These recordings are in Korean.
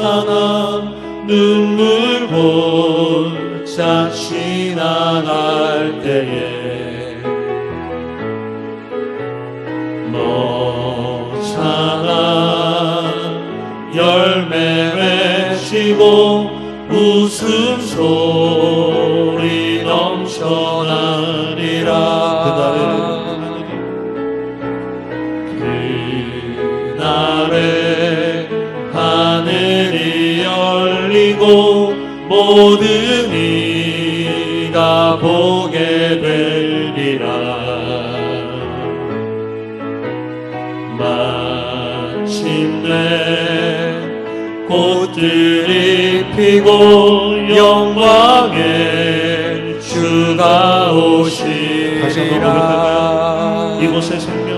솟아나 눈물 골짝 지나갈 때에 너잖아 열매 맺히고 웃음소리 넘쳐나리라. 그날에 하늘이 열리고 모든 이가 보게 되리라. 마침내 꽃들이 피고 영광의 주가 오시리라. 이곳의 생명,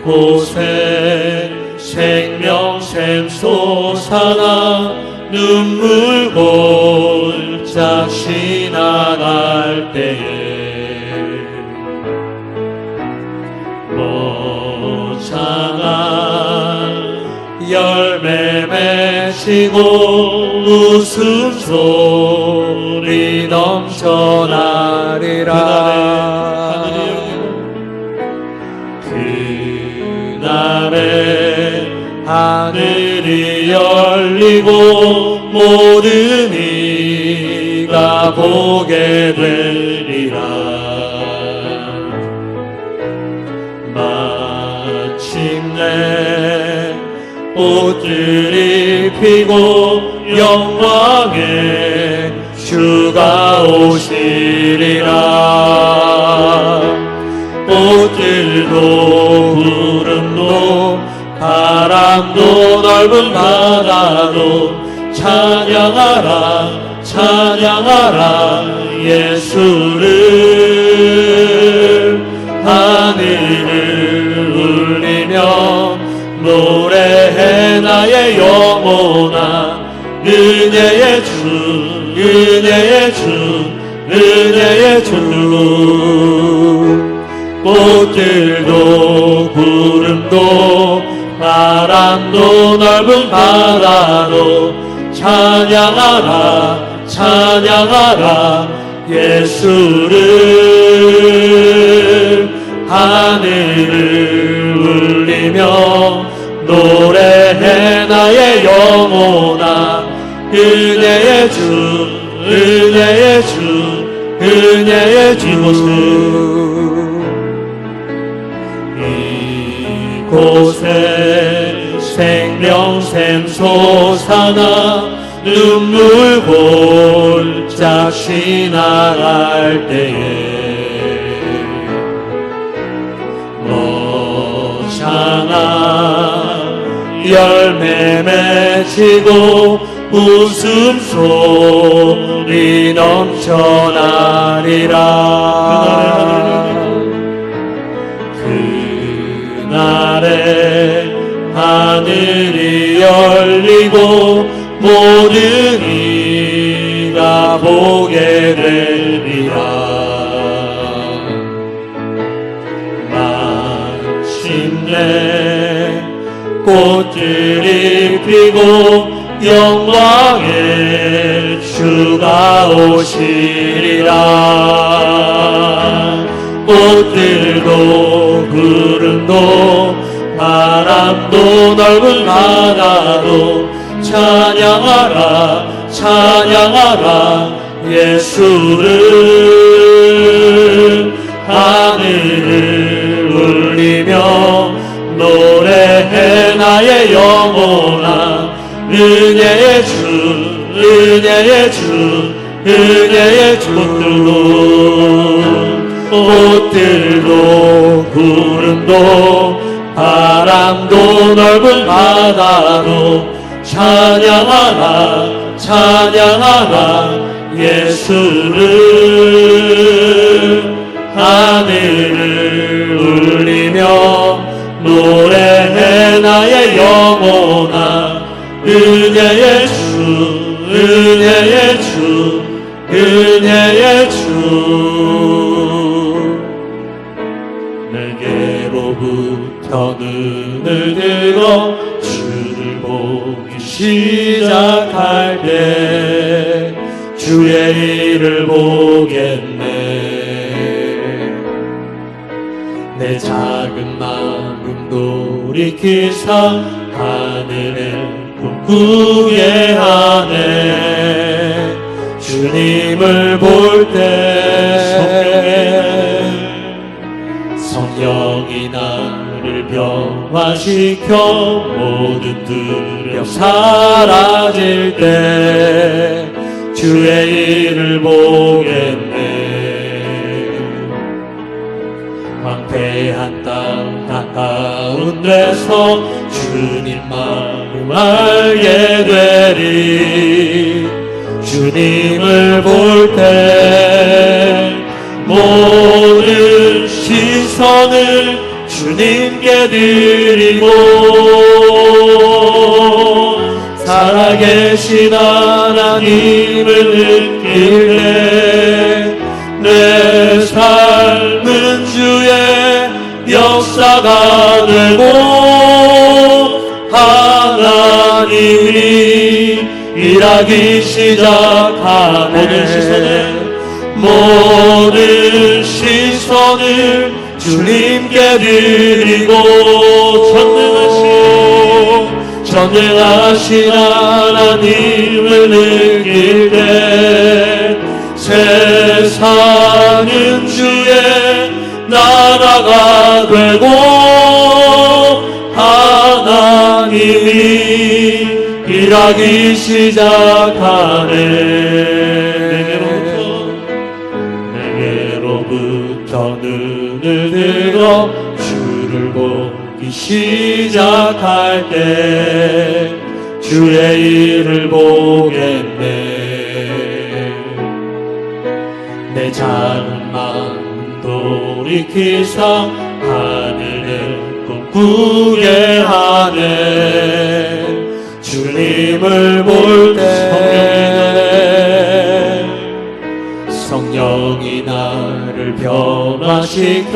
이곳에 생명샘 솟아나 눈물 골짝 지나갈 때에 너잖아 열매 맺히고 웃음소리 넘쳐나리라. 그날에 하늘이 열리고 모든 이가 보게 되리라. 마침내 꽃들이 피고 영광의 주가 오시리라. 꽃들도 구름도 바람도 넓은 바다도 찬양하라 찬양하라 예수를. 하늘을 울리며 노래해 나의 영혼아 은혜의 주 은혜의 주 은혜의 주. 꽃들도 구름도 바람도 넓은 바다도 찬양하라 찬양하라 예수를. 하늘을 울리며 노래해 나의 영혼아 은혜의 주 은혜의 주 은혜의 주. 이곳에 생명샘 솟아나 눈물 골짝 지나갈 때에 너잖아 열매 맺히고 웃음소리 넘쳐나리라. 그날에 하늘이 열리고 모든 이가 보게 되리라. 마침내 꽃들이 피고 영광의 주가 오시리라. 꽃들도 구름도 바람도 넓은 바다도 찬양하라 찬양하라 예수를. 하늘을 울리며 노래해 나의 영혼아 은혜의 주 은혜의 주 은혜의 주. 꽃들도 구름도 바람도 넓은 바다도 찬양하라 찬양하라 예수를. 하늘을 울리며 노래해 나의 영혼아 은혜의 주 은혜의 주 은혜의 주. 내게로부터 눈을 들어 주 시작할 때 주의 일을 보겠네. 내 작은 마음 돌이키사 하늘을 꿈꾸게 하네. 주님을 볼 때 성령이 나를 변화시켜 모든 두려움 사라질 때 주의 일을 보겠네. 황폐한 땅 한가운데서 주님 마음 알게 되리. 주님을 볼 때 모든 시선을 주님께 드리고 살아계신 하나님을 느낄 때 내 삶은 주의 역사가 되고 하나님이 일하기 시작하네. 모든 시선을 주님께 드리고 전능하신 하나님을 느낄 때 세상은 주의 나라가 되고 하나님이 일하기 시작하네. 내게로부터 눈을 들어 주를 보기 시작할 때 주의 일을 보겠네. 내 작은 마음 돌이키사 하늘을 꿈꾸게 하네. 주님을 볼 때 성령이 나를 변화시켜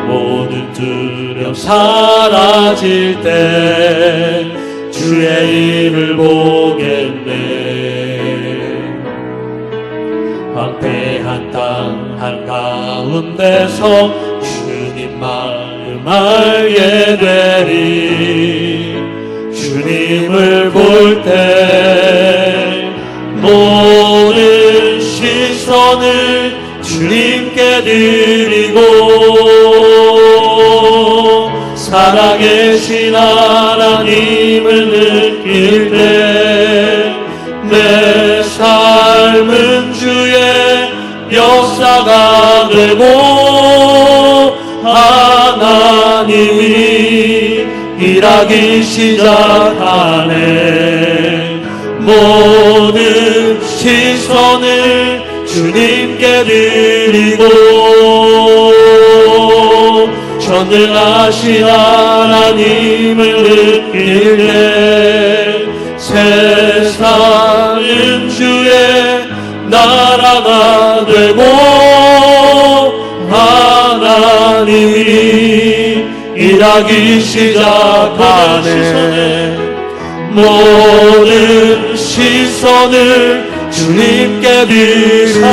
모든 두려움 사라질 때 주의 일을 보겠네. 황폐한 땅 한가운데서 주님 마음 알게 되리. 주님을 볼 때 모든 시선을 주님께 드리고 살아계신 하나님을 느낄 때 내 삶은 주의 역사가 되고 하나님이 일하기 시작하네. 모든 시선을 주님께 드리고 전능하신 하나님을 느낄 때 세상은 주의 나라가 되고 하나님이 일하기 시작하네. 모든 시선을 주님께 드리고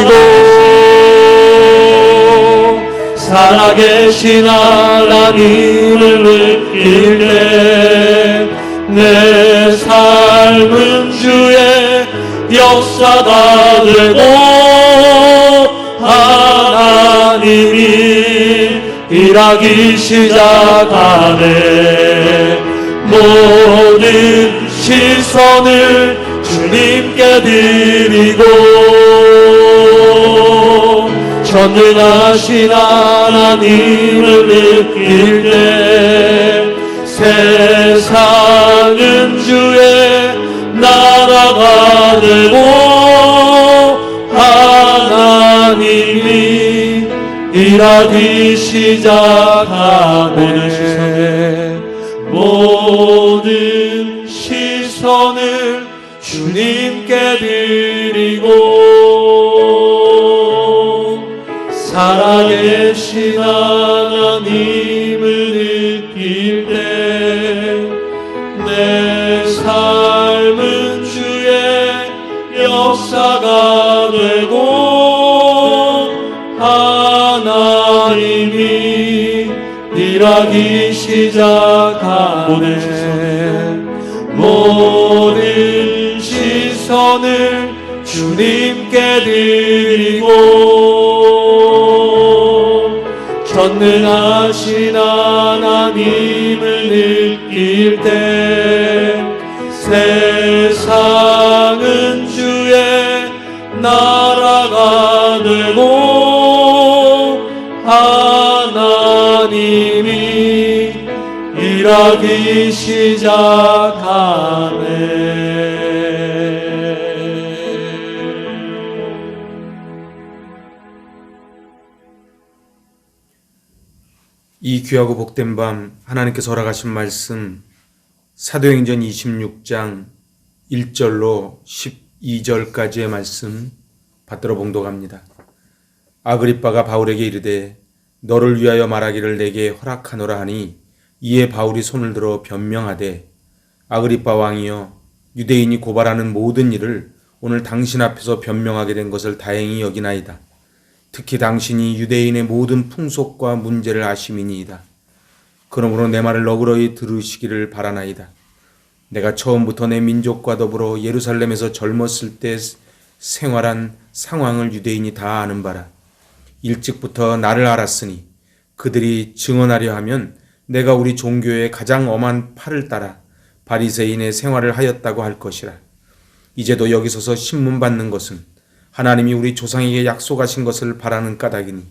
살아계신 하나님을 느낄 때 내 삶은 주의 역사가 되고 하나님이 일하기 시작하네. 모든 시선을 주님께 드리고 전능하신 하나님을 느낄 때 세상은 주의 나라가 되고 하나님이 일하기 시작하네. 모든 시선을 주님께 드리고 살아계신 하나님을 느낄 때 내 삶을 역사가 되고 하나님이 일하기 시작하네. 모든 시선을 주님께 드리고 전능하신 하나님을 느낄 때 세상은 주의 나라가 되고 하나님이 일하기 시작하네. 이 귀하고 복된 밤 하나님께서 허락하신 말씀 사도행전 26장 1절로 12절까지의 말씀 받들어 봉독합니다. 아그리빠가 바울에게 이르되 너를 위하여 말하기를 내게 허락하노라 하니 이에 바울이 손을 들어 변명하되 아그리빠 왕이여 유대인이 고발하는 모든 일을 오늘 당신 앞에서 변명하게 된 것을 다행히 여기나이다. 특히 당신이 유대인의 모든 풍속과 문제를 아심이니이다. 그러므로 내 말을 너그러이 들으시기를 바라나이다. 내가 처음부터 내 민족과 더불어 예루살렘에서 젊었을 때 생활한 상황을 유대인이 다 아는 바라. 일찍부터 나를 알았으니 그들이 증언하려 하면 내가 우리 종교의 가장 엄한 팔을 따라 바리새인의 생활을 하였다고 할 것이라. 이제도 여기 서서 신문 받는 것은 하나님이 우리 조상에게 약속하신 것을 바라는 까닭이니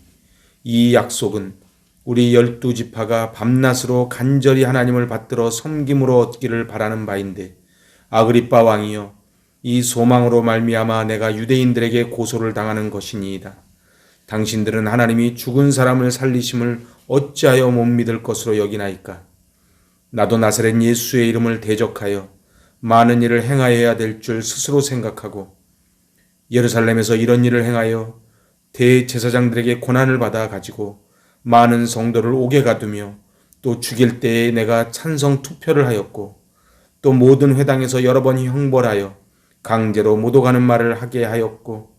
이 약속은 우리 12지파가 밤낮으로 간절히 하나님을 받들어 섬김으로 얻기를 바라는 바인데 아그리빠 왕이여 이 소망으로 말미암아 내가 유대인들에게 고소를 당하는 것이니이다. 당신들은 하나님이 죽은 사람을 살리심을 어찌하여 못 믿을 것으로 여기나이까. 나도 나사렛 예수의 이름을 대적하여 많은 일을 행하여야 될 줄 스스로 생각하고 예루살렘에서 이런 일을 행하여 대제사장들에게 고난을 받아 가지고 많은 성도를 옥에 가두며 또 죽일 때에 내가 찬성 투표를 하였고 또 모든 회당에서 여러 번 형벌하여 강제로 못 오가는 말을 하게 하였고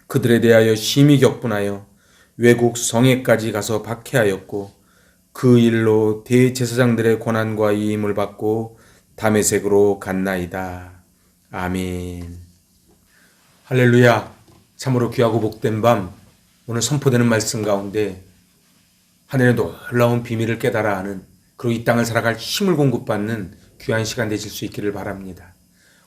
그들에 대하여 심히 격분하여 외국 성에까지 가서 박해하였고 그 일로 대제사장들의 고난과 이임을 받고 다메섹으로 갔나이다. 아멘. 할렐루야. 참으로 귀하고 복된 밤 오늘 선포되는 말씀 가운데 하늘의 놀라운 비밀을 깨달아 아는 그리고 이 땅을 살아갈 힘을 공급받는 귀한 시간 되실 수 있기를 바랍니다.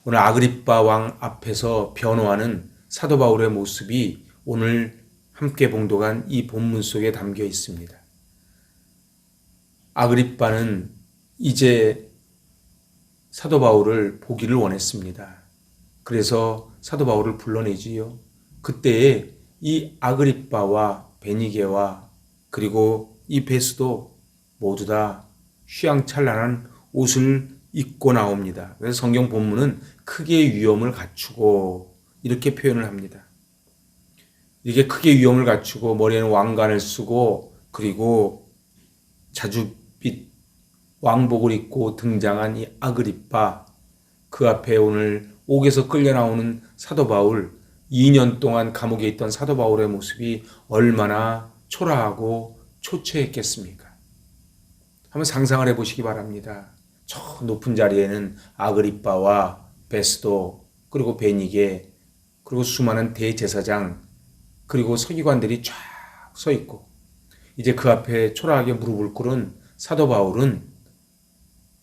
오늘 아그리빠 왕 앞에서 변호하는 사도 바울의 모습이 오늘 함께 봉독한 이 본문 속에 담겨 있습니다. 아그리빠는 이제 사도 바울을 보기를 원했습니다. 그래서 사도 바울을 불러내지요. 그때에 이 아그리빠와 베니게와 그리고 이 베스도 모두 다 휘황찬란한 옷을 입고 나옵니다. 그래서 성경 본문은 크게 위엄을 갖추고 이렇게 표현을 합니다. 이게 크게 위엄을 갖추고 머리에는 왕관을 쓰고 그리고 자줏빛 왕복을 입고 등장한 이 아그리빠, 그 앞에 오늘 옥에서 끌려 나오는 사도 바울, 2년 동안 감옥에 있던 사도 바울의 모습이 얼마나 초라하고 초췌했겠습니까? 한번 상상을 해보시기 바랍니다. 저 높은 자리에는 아그리빠와 베스도 그리고 베니게 그리고 수많은 대제사장 그리고 서기관들이 쫙 서 있고 이제 그 앞에 초라하게 무릎을 꿇은 사도 바울은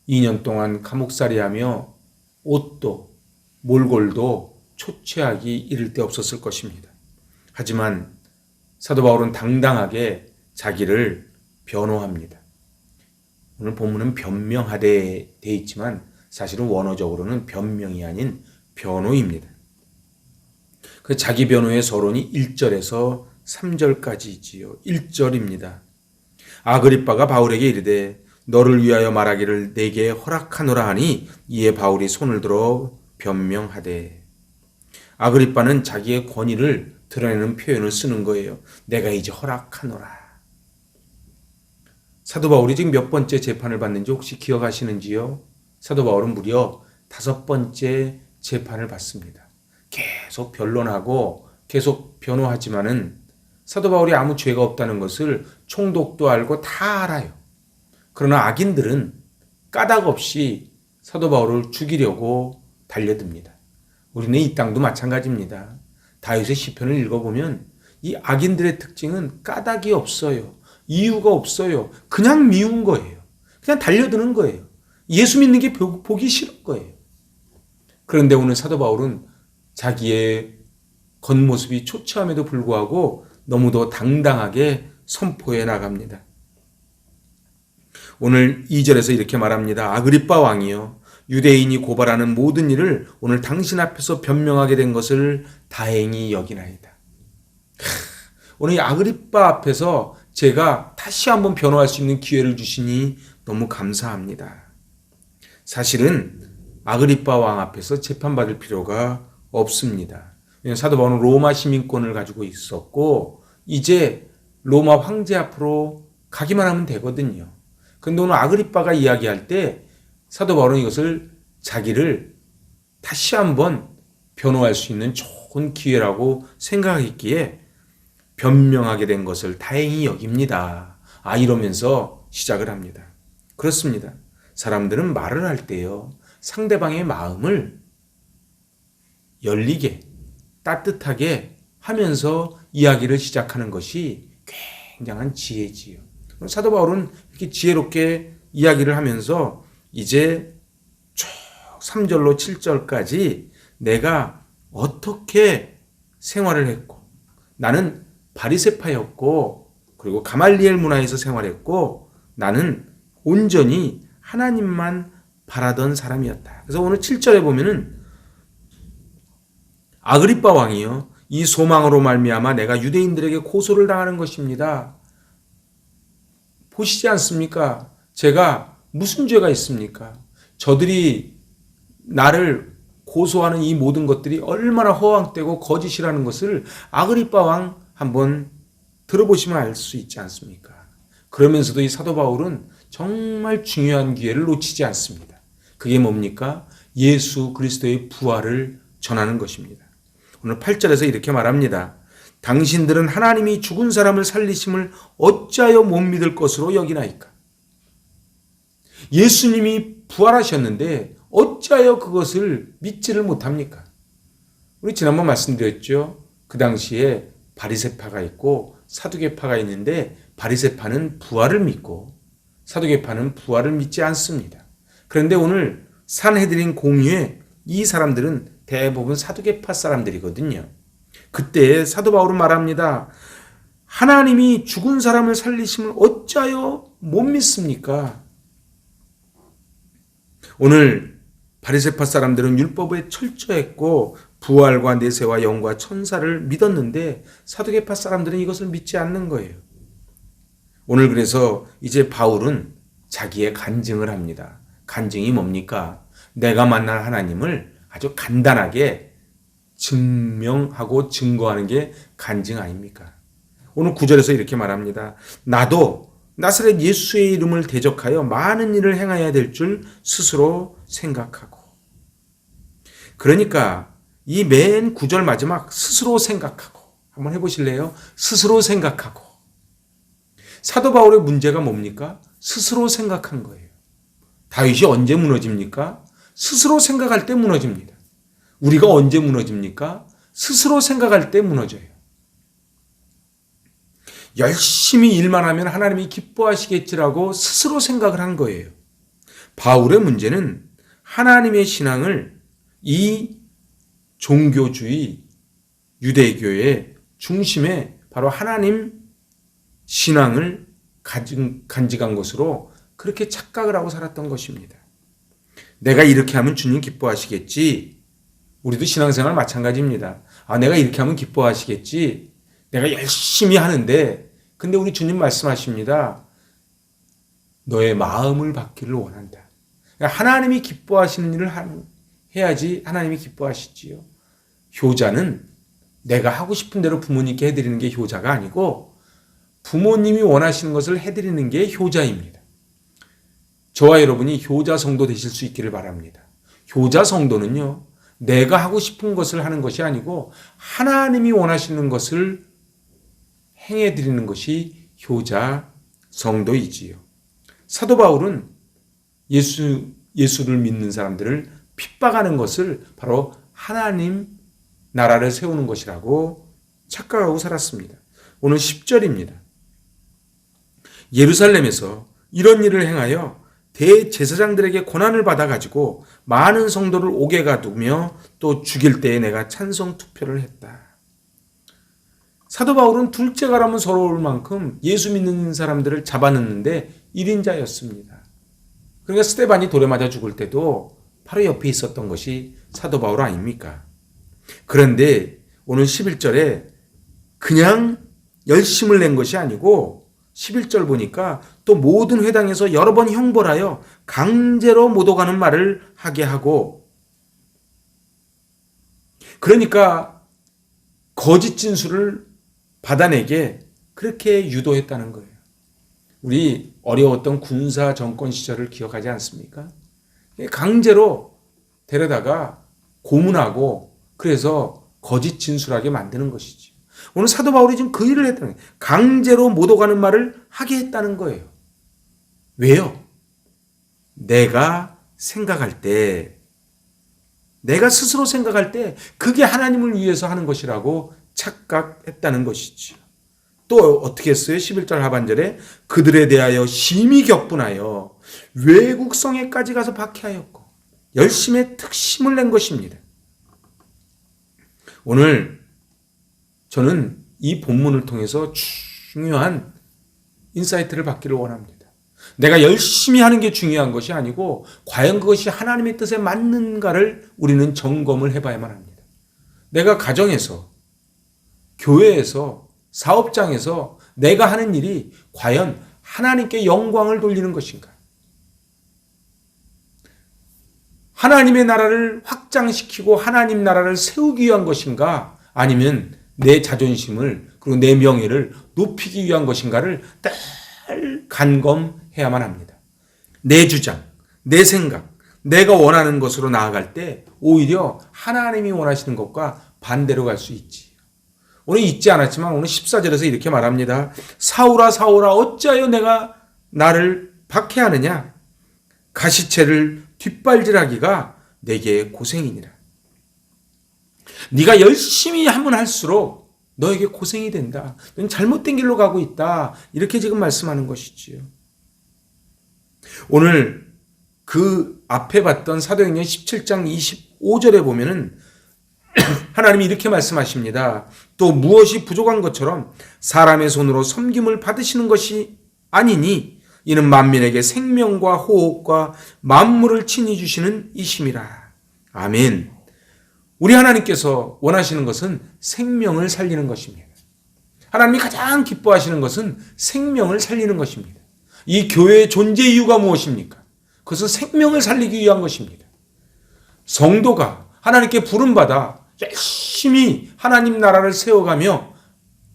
2년 동안 감옥살이하며 옷도 몰골도 초췌하기 이를 데 없었을 것입니다. 하지만 사도 바울은 당당하게 자기를 변호합니다. 오늘 본문은 변명하되 돼 있지만 사실은 원어적으로는 변명이 아닌 변호입니다. 그 자기 변호의 서론이 1절에서 3절까지지요. 1절입니다. 아그리빠가 바울에게 이르되 너를 위하여 말하기를 내게 허락하노라 하니 이에 바울이 손을 들어 변명하되. 아그리빠는 자기의 권위를 드러내는 표현을 쓰는 거예요. 내가 이제 허락하노라. 사도 바울이 지금 몇 번째 재판을 받는지 혹시 기억하시는지요? 사도 바울은 무려 5번째 재판을 받습니다. 계속 변론하고 계속 변호하지만은 사도 바울이 아무 죄가 없다는 것을 총독도 알고 다 알아요. 그러나 악인들은 까닭 없이 사도 바울을 죽이려고 달려듭니다. 우리는 이 땅도 마찬가지입니다. 다윗의 시편을 읽어보면 이 악인들의 특징은 까닭이 없어요. 이유가 없어요. 그냥 미운 거예요. 그냥 달려드는 거예요. 예수 믿는 게 보기 싫은 거예요. 그런데 오늘 사도 바울은 자기의 겉모습이 초췌함에도 불구하고 너무도 당당하게 선포해 나갑니다. 오늘 2절에서 이렇게 말합니다. 아그리빠 왕이여, 유대인이 고발하는 모든 일을 오늘 당신 앞에서 변명하게 된 것을 다행히 여기나이다. 오늘 이 아그리빠 앞에서 제가 다시 한번 변호할 수 있는 기회를 주시니 너무 감사합니다. 사실은 아그리빠 왕 앞에서 재판받을 필요가 없습니다. 사도 바울은 로마 시민권을 가지고 있었고 이제 로마 황제 앞으로 가기만 하면 되거든요. 그런데 오늘 아그리빠가 이야기할 때 사도 바울은 이것을 자기를 다시 한번 변호할 수 있는 좋은 기회라고 생각했기에 변명하게 된 것을 다행히 여깁니다. 이러면서 시작을 합니다. 그렇습니다. 사람들은 말을 할 때요, 상대방의 마음을 열리게 따뜻하게 하면서 이야기를 시작하는 것이 굉장한 지혜지요. 사도 바울은 이렇게 지혜롭게 이야기를 하면서 이제 쭉 3절로 7절까지 내가 어떻게 생활을 했고, 나는 바리새파였고, 그리고 가말리엘 문화에서 생활했고, 나는 온전히 하나님만 바라던 사람이었다. 그래서 오늘 7절에 보면은 아그리빠 왕이요, 이 소망으로 말미암아 내가 유대인들에게 고소를 당하는 것입니다. 보시지 않습니까? 제가 무슨 죄가 있습니까? 저들이 나를 고소하는 이 모든 것들이 얼마나 허황되고 거짓이라는 것을 아그리빠 왕 한번 들어보시면 알 수 있지 않습니까? 그러면서도 이 사도 바울은 정말 중요한 기회를 놓치지 않습니다. 그게 뭡니까? 예수 그리스도의 부활을 전하는 것입니다. 오늘 8절에서 이렇게 말합니다. 당신들은 하나님이 죽은 사람을 살리심을 어찌하여 못 믿을 것으로 여기나이까? 예수님이 부활하셨는데 어찌하여 그것을 믿지를 못합니까? 우리 지난번 말씀드렸죠. 그 당시에 바리새파가 있고 사두개파가 있는데 바리새파는 부활을 믿고 사두개파는 부활을 믿지 않습니다. 그런데 오늘 산헤드린 공유에 이 사람들은 대부분 사두개파 사람들이거든요. 그때 사도 바울은 말합니다. 하나님이 죽은 사람을 살리심을 어찌하여 못 믿습니까? 오늘 바리새파 사람들은 율법에 철저했고 부활과 내세와 영과 천사를 믿었는데 사두개파 사람들은 이것을 믿지 않는 거예요. 오늘 그래서 이제 바울은 자기의 간증을 합니다. 간증이 뭡니까? 내가 만난 하나님을 아주 간단하게 증명하고 증거하는 게 간증 아닙니까? 오늘 9절에서 이렇게 말합니다. 나도 나사렛 예수의 이름을 대적하여 많은 일을 행해야 될 줄 스스로 생각하고. 그러니까 이 맨 9절 마지막 스스로 생각하고 한번 해보실래요? 스스로 생각하고. 사도 바울의 문제가 뭡니까? 스스로 생각한 거예요. 다윗이 언제 무너집니까? 스스로 생각할 때 무너집니다. 우리가 언제 무너집니까? 스스로 생각할 때 무너져요. 열심히 일만 하면 하나님이 기뻐하시겠지라고 스스로 생각을 한 거예요. 바울의 문제는 하나님의 신앙을 이 종교주의 유대교의 중심에 바로 하나님 신앙을 간직한 것으로 그렇게 착각을 하고 살았던 것입니다. 내가 이렇게 하면 주님 기뻐하시겠지. 우리도 신앙생활 마찬가지입니다. 내가 이렇게 하면 기뻐하시겠지. 내가 열심히 하는데 근데 우리 주님 말씀하십니다. 너의 마음을 받기를 원한다. 그러니까 하나님이 기뻐하시는 일을 해야지 하나님이 기뻐하시지요. 효자는 내가 하고 싶은 대로 부모님께 해드리는 게 효자가 아니고 부모님이 원하시는 것을 해드리는 게 효자입니다. 저와 여러분이 효자 성도 되실 수 있기를 바랍니다. 효자 성도는요, 내가 하고 싶은 것을 하는 것이 아니고 하나님이 원하시는 것을 행해 드리는 것이 효자 성도이지요. 사도 바울은 예수를 믿는 사람들을 핍박하는 것을 바로 하나님 나라를 세우는 것이라고 착각하고 살았습니다. 오늘 10절입니다. 예루살렘에서 이런 일을 행하여 대제사장들에게 고난을 받아가지고 많은 성도를 옥에 가두며 또 죽일 때에 내가 찬성 투표를 했다. 사도 바울은 둘째가라면 서러울 만큼 예수 믿는 사람들을 잡아넣는데 1인자였습니다. 그러니까 스데반이 돌에 맞아 죽을 때도 바로 옆에 있었던 것이 사도 바울 아닙니까? 그런데 오늘 11절에 그냥 열심을 낸 것이 아니고 11절 보니까 또 모든 회당에서 여러 번 형벌하여 강제로 못 오가는 말을 하게 하고, 그러니까 거짓 진술을 받아내게 그렇게 유도했다는 거예요. 우리 어려웠던 군사 정권 시절을 기억하지 않습니까? 강제로 데려다가 고문하고 그래서 거짓 진술하게 만드는 것이지. 오늘 사도 바울이 지금 그 일을 했다는 거예요. 강제로 못 오가는 말을 하게 했다는 거예요. 왜요? 내가 생각할 때, 내가 스스로 생각할 때 그게 하나님을 위해서 하는 것이라고 착각했다는 것이지요. 또 어떻게 했어요? 11절 하반절에 그들에 대하여 심히 격분하여 외국 성에까지 가서 박해하였고 열심의 특심을 낸 것입니다. 오늘 저는 이 본문을 통해서 중요한 인사이트를 받기를 원합니다. 내가 열심히 하는 게 중요한 것이 아니고 과연 그것이 하나님의 뜻에 맞는가를 우리는 점검을 해봐야만 합니다. 내가 가정에서, 교회에서, 사업장에서 내가 하는 일이 과연 하나님께 영광을 돌리는 것인가? 하나님의 나라를 확장시키고 하나님 나라를 세우기 위한 것인가? 아니면 내 자존심을 그리고 내 명예를 높이기 위한 것인가를 늘 간검해야만 합니다. 내 주장, 내 생각, 내가 원하는 것으로 나아갈 때 오히려 하나님이 원하시는 것과 반대로 갈 수 있지. 오늘 읽지 않았지만 오늘 14절에서 이렇게 말합니다. 사울아 사울아 어찌하여 내가 나를 박해하느냐? 가시채를 뒷발질하기가 내게 고생이니라. 네가 열심히 하면 할수록 너에게 고생이 된다. 넌 잘못된 길로 가고 있다. 이렇게 지금 말씀하는 것이지요. 오늘 그 앞에 봤던 사도행전 17장 25절에 보면은 하나님이 이렇게 말씀하십니다. 또 무엇이 부족한 것처럼 사람의 손으로 섬김을 받으시는 것이 아니니 이는 만민에게 생명과 호흡과 만물을 친히 주시는 이심이라. 아멘. 우리 하나님께서 원하시는 것은 생명을 살리는 것입니다. 하나님이 가장 기뻐하시는 것은 생명을 살리는 것입니다. 이 교회의 존재 이유가 무엇입니까? 그것은 생명을 살리기 위한 것입니다. 성도가 하나님께 부름받아 열심히 하나님 나라를 세워가며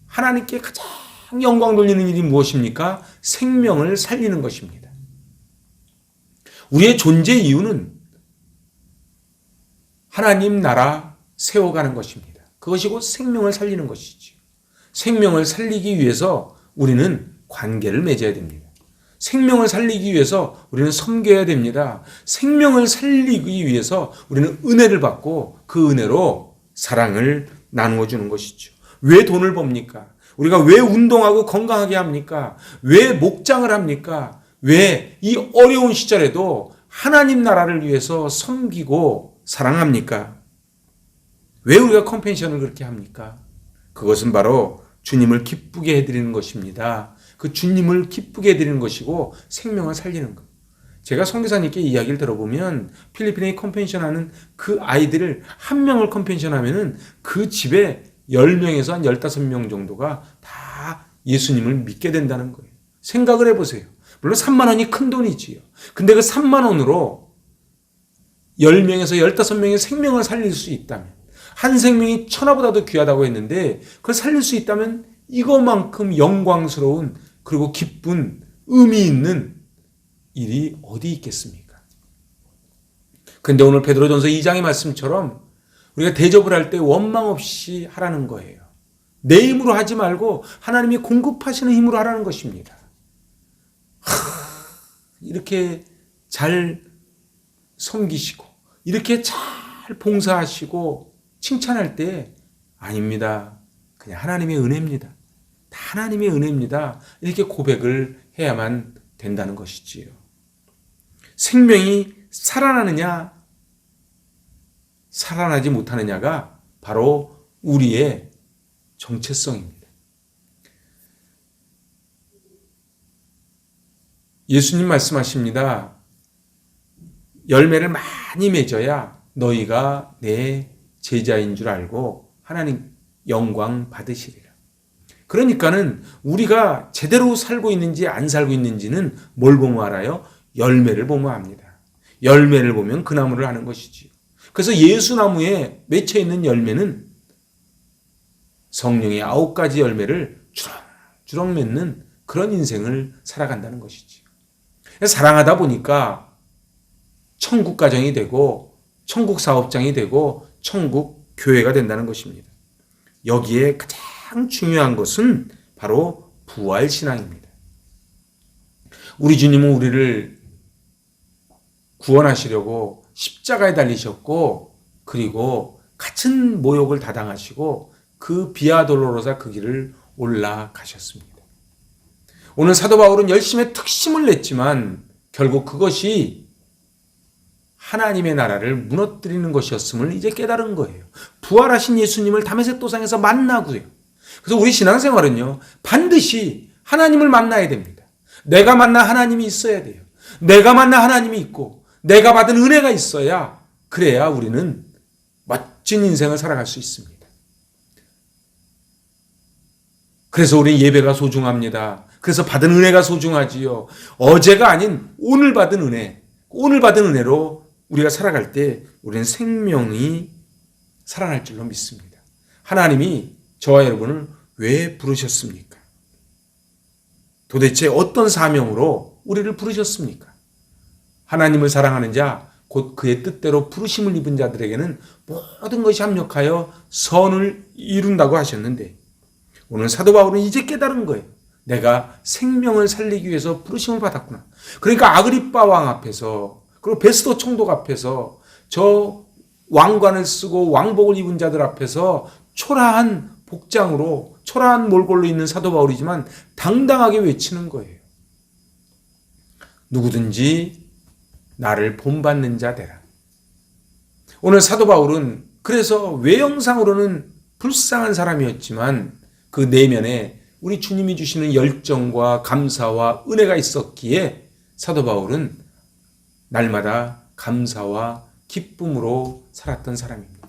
하나님께 가장 영광 돌리는 일이 무엇입니까? 생명을 살리는 것입니다. 우리의 존재 이유는 하나님 나라 세워가는 것입니다. 그것이 곧 생명을 살리는 것이죠. 생명을 살리기 위해서 우리는 관계를 맺어야 됩니다. 생명을 살리기 위해서 우리는 섬겨야 됩니다. 생명을 살리기 위해서 우리는 은혜를 받고 그 은혜로 사랑을 나누어 주는 것이죠. 왜 돈을 법니까? 우리가 왜 운동하고 건강하게 합니까? 왜 목장을 합니까? 왜 이 어려운 시절에도 하나님 나라를 위해서 섬기고 사랑합니까? 왜 우리가 컴패션을 그렇게 합니까? 그것은 바로 주님을 기쁘게 해드리는 것입니다. 그 주님을 기쁘게 해드리는 것이고 생명을 살리는 것. 제가 선교사님께 이야기를 들어보면 필리핀에 컴패션하는 그 아이들을 한 명을 컴패션하면은 그 집에 10명에서 한 15명 정도가 다 예수님을 믿게 된다는 거예요. 생각을 해보세요. 물론 3만 원이 큰 돈이지요. 근데 그 3만 원으로 10명에서 15명의 생명을 살릴 수 있다면, 한 생명이 천하보다도 귀하다고 했는데 그걸 살릴 수 있다면 이거만큼 영광스러운 그리고 기쁜 의미 있는 일이 어디 있겠습니까? 근데 오늘 베드로전서 2장의 말씀처럼 우리가 대접을 할 때 원망 없이 하라는 거예요. 내 힘으로 하지 말고 하나님이 공급하시는 힘으로 하라는 것입니다. 이렇게 잘 섬기시고 이렇게 잘 봉사하시고 칭찬할 때 아닙니다. 그냥 하나님의 은혜입니다. 다 하나님의 은혜입니다. 이렇게 고백을 해야만 된다는 것이지요. 생명이 살아나느냐 살아나지 못하느냐가 바로 우리의 정체성입니다. 예수님 말씀하십니다. 열매를 많이 맺어야 너희가 내 제자인 줄 알고 하나님 영광 받으시리라. 그러니까는 우리가 제대로 살고 있는지 안 살고 있는지는 뭘 보면 알아요? 열매를 보면 압니다. 열매를 보면 그 나무를 아는 것이지요. 그래서 예수나무에 맺혀 있는 열매는 성령의 9가지 열매를 주렁주렁 맺는 그런 인생을 살아간다는 것이지요. 사랑하다 보니까 천국 가정이 되고 천국 사업장이 되고 천국 교회가 된다는 것입니다. 여기에 가장 중요한 것은 바로 부활신앙입니다. 우리 주님은 우리를 구원하시려고 십자가에 달리셨고 그리고 갇힌 모욕을 다 당하시고 그 비아돌로로사 그 길을 올라가셨습니다. 오늘 사도 바울은 열심히 특심을 냈지만 결국 그것이 하나님의 나라를 무너뜨리는 것이었음을 이제 깨달은 거예요. 부활하신 예수님을 다메섹 도상에서 만나고요. 그래서 우리 신앙생활은요, 반드시 하나님을 만나야 됩니다. 내가 만나 하나님이 있어야 돼요. 내가 만나 하나님이 있고 내가 받은 은혜가 있어야 그래야 우리는 멋진 인생을 살아갈 수 있습니다. 그래서 우리 예배가 소중합니다. 그래서 받은 은혜가 소중하지요. 어제가 아닌 오늘 받은 은혜, 오늘 받은 은혜로 우리가 살아갈 때 우리는 생명이 살아날 줄로 믿습니다. 하나님이 저와 여러분을 왜 부르셨습니까? 도대체 어떤 사명으로 우리를 부르셨습니까? 하나님을 사랑하는 자, 곧 그의 뜻대로 부르심을 입은 자들에게는 모든 것이 합력하여 선을 이룬다고 하셨는데 오늘 사도 바울은 이제 깨달은 거예요. 내가 생명을 살리기 위해서 부르심을 받았구나. 그러니까 아그리빠 왕 앞에서 그리고 베스도 총독 앞에서 저 왕관을 쓰고 왕복을 입은 자들 앞에서 초라한 복장으로 초라한 몰골로 있는 사도 바울이지만 당당하게 외치는 거예요. 누구든지 나를 본받는 자 되라. 오늘 사도 바울은 그래서 외형상으로는 불쌍한 사람이었지만 그 내면에 우리 주님이 주시는 열정과 감사와 은혜가 있었기에 사도 바울은 날마다 감사와 기쁨으로 살았던 사람입니다.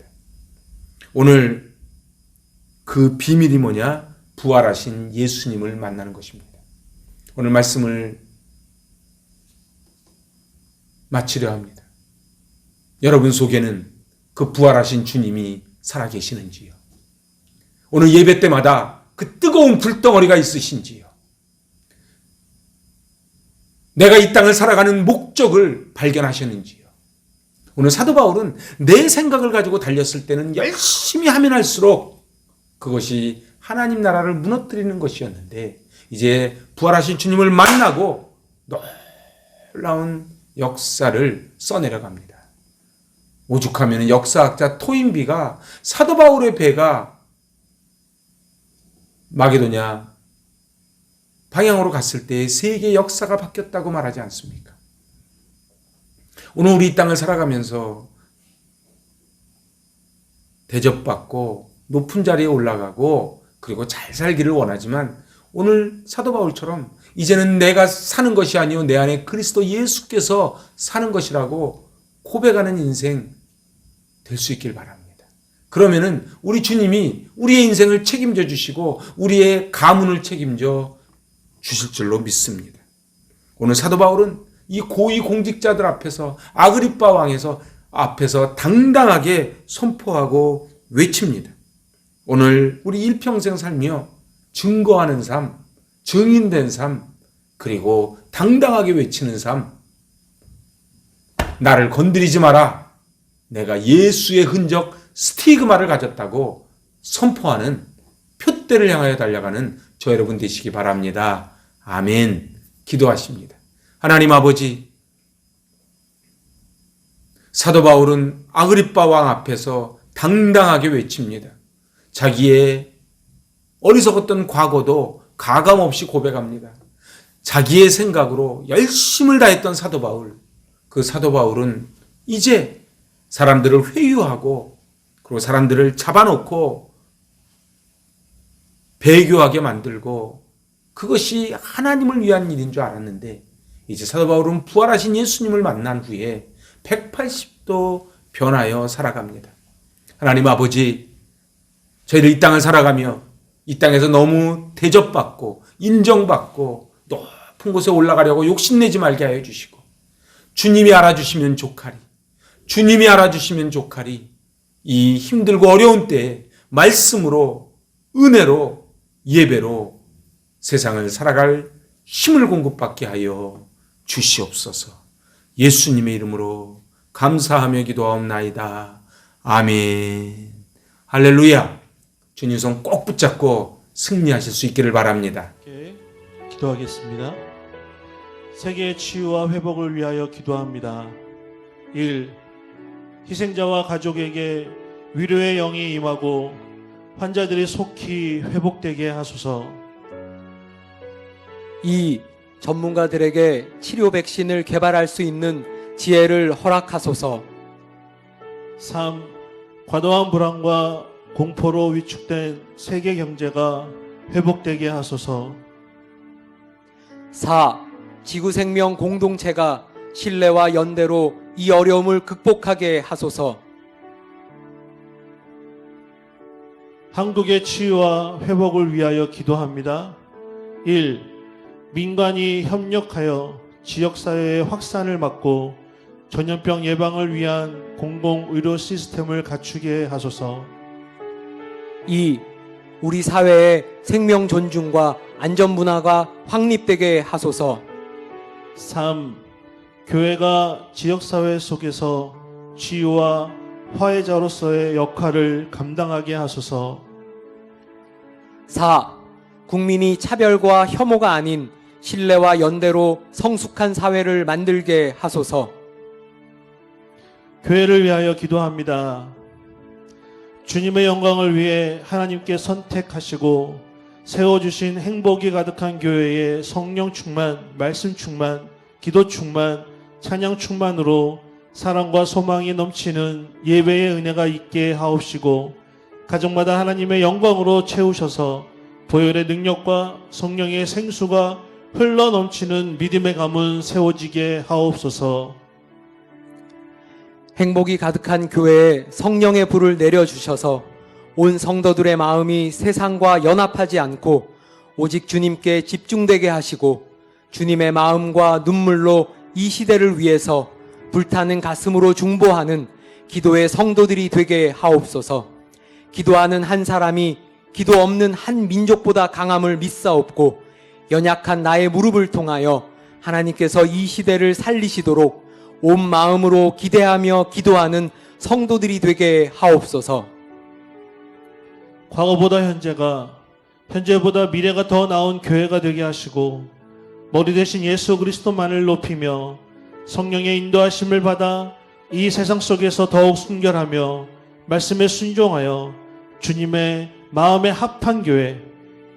오늘 그 비밀이 뭐냐? 부활하신 예수님을 만나는 것입니다. 오늘 말씀을 마치려 합니다. 여러분 속에는 그 부활하신 주님이 살아계시는지요? 오늘 예배 때마다 그 뜨거운 불덩어리가 있으신지요? 내가 이 땅을 살아가는 목적을 발견하셨는지요? 오늘 사도 바울은 내 생각을 가지고 달렸을 때는 열심히 하면 할수록 그것이 하나님 나라를 무너뜨리는 것이었는데 이제 부활하신 주님을 만나고 놀라운 역사를 써내려갑니다. 오죽하면 역사학자 토인비가 사도 바울의 배가 마게도냐 방향으로 갔을 때 세계 역사가 바뀌었다고 말하지 않습니까? 오늘 우리 이 땅을 살아가면서 대접받고 높은 자리에 올라가고 그리고 잘 살기를 원하지만 오늘 사도 바울처럼 이제는 내가 사는 것이 아니요 내 안에 그리스도 예수께서 사는 것이라고 고백하는 인생 될 수 있길 바랍니다. 그러면은 우리 주님이 우리의 인생을 책임져 주시고 우리의 가문을 책임져 주실 줄로 믿습니다. 오늘 사도 바울은 이 고위 공직자들 앞에서 아그리빠 왕에서 앞에서 당당하게 선포하고 외칩니다. 오늘 우리 일평생 살며 증거하는 삶, 증인된 삶, 그리고 당당하게 외치는 삶. 나를 건드리지 마라. 내가 예수의 흔적 스티그마를 가졌다고 선포하는 표대를 향하여 달려가는 저 여러분 되시기 바랍니다. 아멘. 기도하십니다. 하나님 아버지, 사도 바울은 아그리빠 왕 앞에서 당당하게 외칩니다. 자기의 어리석었던 과거도 가감없이 고백합니다. 자기의 생각으로 열심을 다했던 사도 바울, 그 사도 바울은 이제 사람들을 회유하고 그리고 사람들을 잡아놓고 배교하게 만들고 그것이 하나님을 위한 일인 줄 알았는데 이제 사도 바울은 부활하신 예수님을 만난 후에 180도 변하여 살아갑니다. 하나님 아버지, 저희들 이 땅을 살아가며 이 땅에서 너무 대접받고 인정받고 높은 곳에 올라가려고 욕심내지 말게 하여 주시고 주님이 알아주시면 족하리, 주님이 알아주시면 족하리. 이 힘들고 어려운 때에 말씀으로, 은혜로, 예배로 세상을 살아갈 힘을 공급받게 하여 주시옵소서. 예수님의 이름으로 감사하며 기도하옵나이다. 아멘. 할렐루야. 주님 손 꼭 붙잡고 승리하실 수 있기를 바랍니다. 기도하겠습니다. 세계의 치유와 회복을 위하여 기도합니다. 1. 희생자와 가족에게 위로의 영이 임하고 환자들이 속히 회복되게 하소서. 2. 전문가들에게 치료 백신을 개발할 수 있는 지혜를 허락하소서. 3. 과도한 불안과 공포로 위축된 세계 경제가 회복되게 하소서. 4. 지구생명 공동체가 신뢰와 연대로 이 어려움을 극복하게 하소서. 한국의 치유와 회복을 위하여 기도합니다. 1. 민간이 협력하여 지역사회의 확산을 막고 전염병 예방을 위한 공공의료 시스템을 갖추게 하소서. 2. 우리 사회의 생명 존중과 안전 문화가 확립되게 하소서. 3. 교회가 지역사회 속에서 치유와 화해자로서의 역할을 감당하게 하소서. 4. 국민이 차별과 혐오가 아닌 신뢰와 연대로 성숙한 사회를 만들게 하소서. 교회를 위하여 기도합니다. 주님의 영광을 위해 하나님께 선택하시고 세워주신 행복이 가득한 교회에 성령 충만, 말씀 충만, 기도 충만, 찬양 충만으로 사랑과 소망이 넘치는 예배의 은혜가 있게 하옵시고 가정마다 하나님의 영광으로 채우셔서 보혈의 능력과 성령의 생수가 흘러 넘치는 믿음의 가문 세워지게 하옵소서. 행복이 가득한 교회에 성령의 불을 내려주셔서 온 성도들의 마음이 세상과 연합하지 않고 오직 주님께 집중되게 하시고 주님의 마음과 눈물로 이 시대를 위해서 불타는 가슴으로 중보하는 기도의 성도들이 되게 하옵소서. 기도하는 한 사람이 기도 없는 한 민족보다 강함을 믿사옵고 연약한 나의 무릎을 통하여 하나님께서 이 시대를 살리시도록 온 마음으로 기대하며 기도하는 성도들이 되게 하옵소서. 과거보다 현재가, 현재보다 미래가 더 나은 교회가 되게 하시고 머리 대신 예수 그리스도만을 높이며 성령의 인도하심을 받아 이 세상 속에서 더욱 순결하며 말씀에 순종하여 주님의 마음에 합한 교회,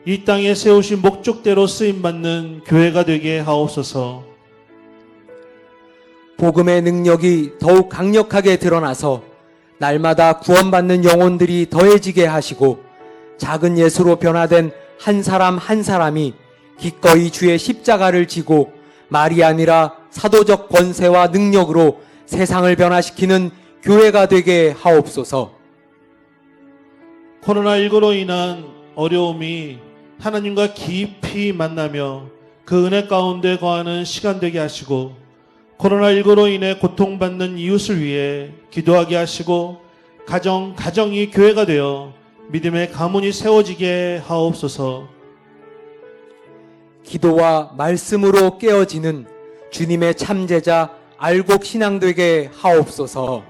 이 땅에 세우신 목적대로 쓰임받는 교회가 되게 하옵소서. 복음의 능력이 더욱 강력하게 드러나서 날마다 구원받는 영혼들이 더해지게 하시고 작은 예수로 변화된 한 사람 한 사람이 기꺼이 주의 십자가를 지고 말이 아니라 사도적 권세와 능력으로 세상을 변화시키는 교회가 되게 하옵소서. 코로나19로 인한 어려움이 하나님과 깊이 만나며 그 은혜 가운데 거하는 시간 되게 하시고 코로나19로 인해 고통받는 이웃을 위해 기도하게 하시고 가정이 교회가 되어 믿음의 가문이 세워지게 하옵소서. 기도와 말씀으로 깨어지는 주님의 참제자 알곡 신앙 되게 하옵소서.